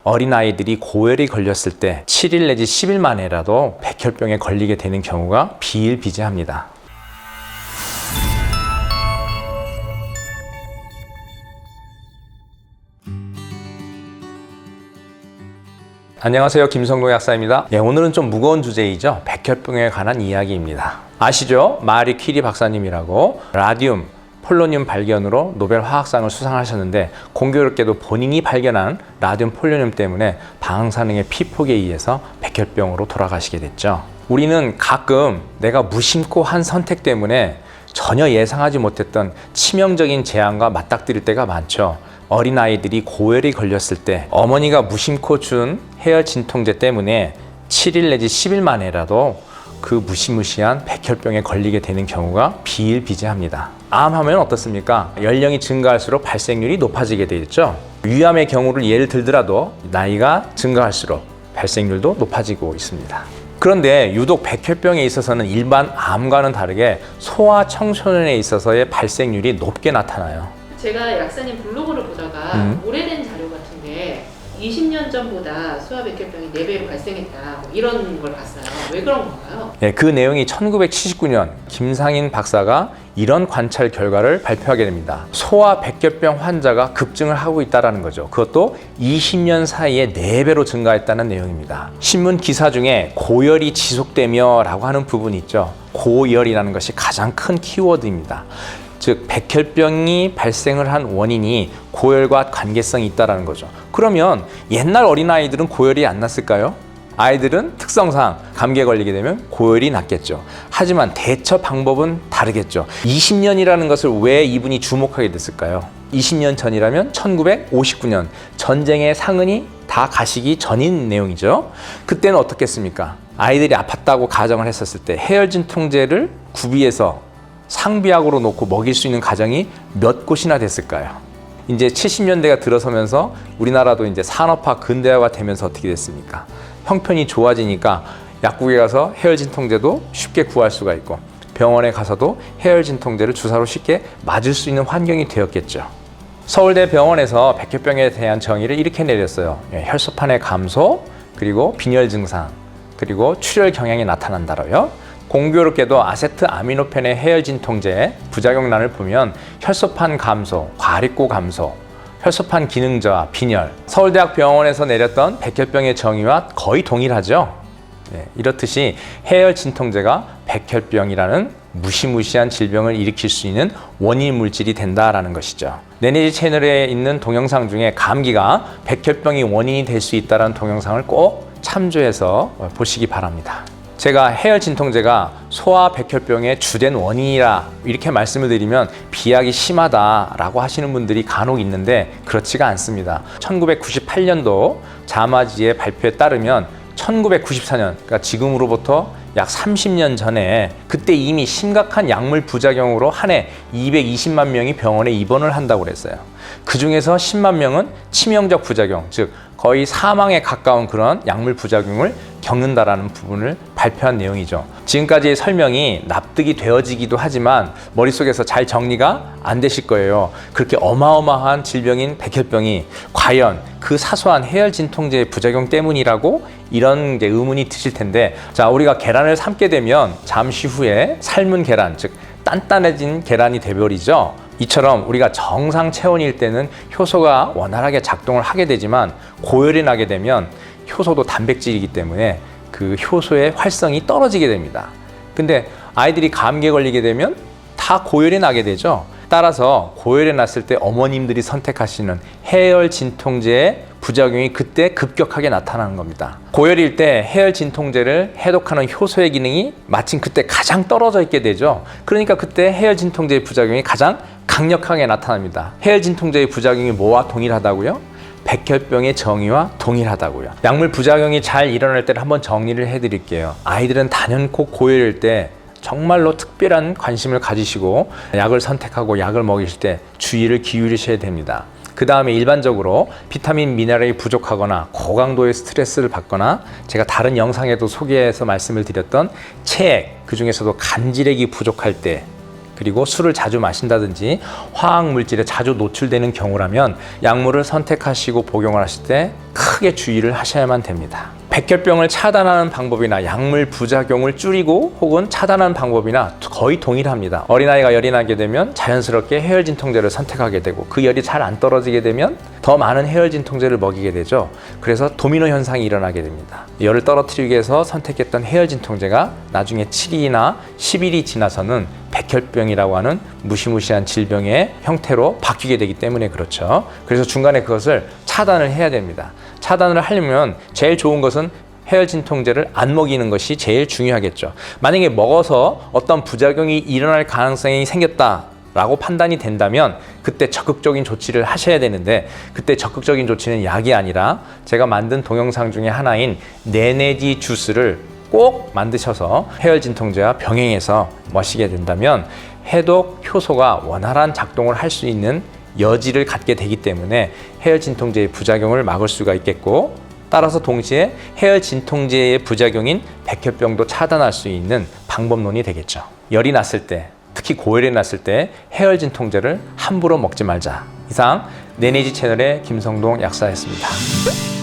어린아이들이 고열이 걸렸을 때 7일 내지 10일 만에라도 백혈병에 걸리게 되는 경우가 비일비재합니다. 안녕하세요, 김성동 약사입니다. 오늘은 좀 무거운 주제이죠. 백혈병에 관한 이야기입니다. 아시죠? 마리 퀴리 박사님이라고 라듐, 폴로늄 발견으로 노벨 화학상을 수상하셨는데 공교롭게도 본인이 발견한 라듐, 폴로늄 때문에 방사능의 피폭에 의해서 백혈병으로 돌아가시게 됐죠. 우리는 가끔 내가 무심코 한 선택 때문에 전혀 예상하지 못했던 치명적인 재앙과 맞닥뜨릴 때가 많죠. 어린아이들이 고열이 걸렸을 때 어머니가 무심코 준 해열 진통제 때문에 7일 내지 10일 만에라도 그 무시무시한 백혈병에 걸리게 되는 경우가 비일비재합니다. 암 하면 어떻습니까? 연령이 증가할수록 발생률이 높아지게 되겠죠. 위암의 경우를 예를 들더라도 나이가 증가할수록 발생률도 높아지고 있습니다. 그런데 유독 백혈병에 있어서는 일반 암과는 다르게 소아 청소년에 있어서의 발생률이 높게 나타나요. 제가 약사님 블로그를 보다가 오래된 자료 같은데 20년 전보다 소아백혈병이 4배로 발생했다 이런 걸 봤어요. 왜 그런 건가요? 그 내용이 1979년 김상인 박사가 이런 관찰 결과를 발표하게 됩니다. 소아백혈병 환자가 급증을 하고 있다는 거죠. 그것도 20년 사이에 4배로 증가했다는 내용입니다. 신문 기사 중에 고열이 지속되며 라고 하는 부분이 있죠. 고열이라는 것이 가장 큰 키워드입니다. 즉 백혈병이 발생을 한 원인이 고열과 관계성이 있다는 거죠. 그러면 옛날 어린아이들은 고열이 안 났을까요? 아이들은 특성상 감기에 걸리게 되면 고열이 났겠죠. 하지만 대처 방법은 다르겠죠. 20년이라는 것을 왜 이분이 주목하게 됐을까요? 20년 전이라면 1959년 전쟁의 상흔이 다 가시기 전인 내용이죠. 그때는 어떻겠습니까? 아이들이 아팠다고 가정을 했었을 때 해열 진통제를 구비해서 상비약으로 놓고 먹일 수 있는 가정이 몇 곳이나 됐을까요? 이제 70년대가 들어서면서 우리나라도 이제 산업화 근대화가 되면서 어떻게 됐습니까? 형편이 좋아지니까 약국에 가서 해열 진통제도 쉽게 구할 수가 있고 병원에 가서도 해열 진통제를 주사로 쉽게 맞을 수 있는 환경이 되었겠죠. 서울대 병원에서 백혈병에 대한 정의를 이렇게 내렸어요. 혈소판의 감소, 그리고 빈혈 증상, 그리고 출혈 경향이 나타난다로요. 공교롭게도 아세트아미노펜의 해열 진통제의 부작용란을 보면 혈소판 감소, 과립고 감소, 혈소판 기능 저하, 빈혈, 서울대학 병원에서 내렸던 백혈병의 정의와 거의 동일하죠. 이렇듯이 해열 진통제가 백혈병이라는 무시무시한 질병을 일으킬 수 있는 원인 물질이 된다라는 것이죠. 내내지 채널에 있는 동영상 중에 감기가 백혈병이 원인이 될 수 있다는 동영상을 꼭 참조해서 보시기 바랍니다. 제가 해열 진통제가 소아 백혈병의 주된 원인이라 이렇게 말씀을 드리면 비약이 심하다라고 하시는 분들이 간혹 있는데 그렇지가 않습니다. 1998년도 자마지의 발표에 따르면 1994년, 그러니까 지금으로부터 약 30년 전에 그때 이미 심각한 약물 부작용으로 한 해 220만 명이 병원에 입원을 한다고 그랬어요. 그 중에서 10만 명은 치명적 부작용, 즉 거의 사망에 가까운 그런 약물 부작용을 겪는다라는 부분을 발표한 내용이죠. 지금까지의 설명이 납득이 되어지기도 하지만 머릿속에서 잘 정리가 안 되실 거예요. 그렇게 어마어마한 질병인 백혈병이 과연 그 사소한 해열 진통제의 부작용 때문이라고 이런 이제 의문이 드실 텐데, 자, 우리가 계란을 삶게 되면 잠시 후에 삶은 계란, 즉 단단해진 계란이 돼버리죠. 이처럼 우리가 정상 체온일 때는 효소가 원활하게 작동을 하게 되지만 고열이 나게 되면 효소도 단백질이기 때문에 그 효소의 활성이 떨어지게 됩니다. 근데 아이들이 감기에 걸리게 되면 다 고열이 나게 되죠. 따라서 고열이 났을 때 어머님들이 선택하시는 해열 진통제의 부작용이 그때 급격하게 나타나는 겁니다. 고열일 때 해열 진통제를 해독하는 효소의 기능이 마침 그때 가장 떨어져 있게 되죠. 그러니까 그때 해열 진통제의 부작용이 가장 강력하게 나타납니다. 해열 진통제의 부작용이 뭐와 동일하다고요? 백혈병의 정의와 동일하다고요. 약물 부작용이 잘 일어날 때를 한번 정리를 해드릴게요. 아이들은 단연코 고열일 때 정말로 특별한 관심을 가지시고 약을 선택하고 약을 먹이실 때 주의를 기울이셔야 됩니다. 그 다음에 일반적으로 비타민, 미네랄이 부족하거나 고강도의 스트레스를 받거나 제가 다른 영상에도 소개해서 말씀을 드렸던 체액, 그 중에서도 간질액이 부족할 때 그리고 술을 자주 마신다든지 화학 물질에 자주 노출되는 경우라면 약물을 선택하시고 복용을 하실 때 크게 주의를 하셔야만 됩니다. 백혈병을 차단하는 방법이나 약물 부작용을 줄이고 혹은 차단하는 방법이나 거의 동일합니다. 어린아이가 열이 나게 되면 자연스럽게 해열 진통제를 선택하게 되고 그 열이 잘 안 떨어지게 되면 더 많은 해열 진통제를 먹이게 되죠. 그래서 도미노 현상이 일어나게 됩니다. 열을 떨어뜨리기 위해서 선택했던 해열 진통제가 나중에 7일이나 10일이 지나서는 백혈병이라고 하는 무시무시한 질병의 형태로 바뀌게 되기 때문에 그렇죠. 그래서 중간에 그것을 차단을 해야 됩니다. 차단을 하려면 제일 좋은 것은 해열 진통제를 안 먹이는 것이 제일 중요하겠죠. 만약에 먹어서 어떤 부작용이 일어날 가능성이 생겼다라고 판단이 된다면 그때 적극적인 조치를 하셔야 되는데, 그때 적극적인 조치는 약이 아니라 제가 만든 동영상 중에 하나인 네네지 주스를 꼭 만드셔서 해열 진통제와 병행해서 마시게 된다면 해독 효소가 원활한 작동을 할 수 있는 여지를 갖게 되기 때문에 해열 진통제의 부작용을 막을 수가 있겠고, 따라서 동시에 해열 진통제의 부작용인 백혈병도 차단할 수 있는 방법론이 되겠죠. 열이 났을 때, 특히 고열이 났을 때 해열 진통제를 함부로 먹지 말자. 이상 네네지 채널의 김성동 약사였습니다.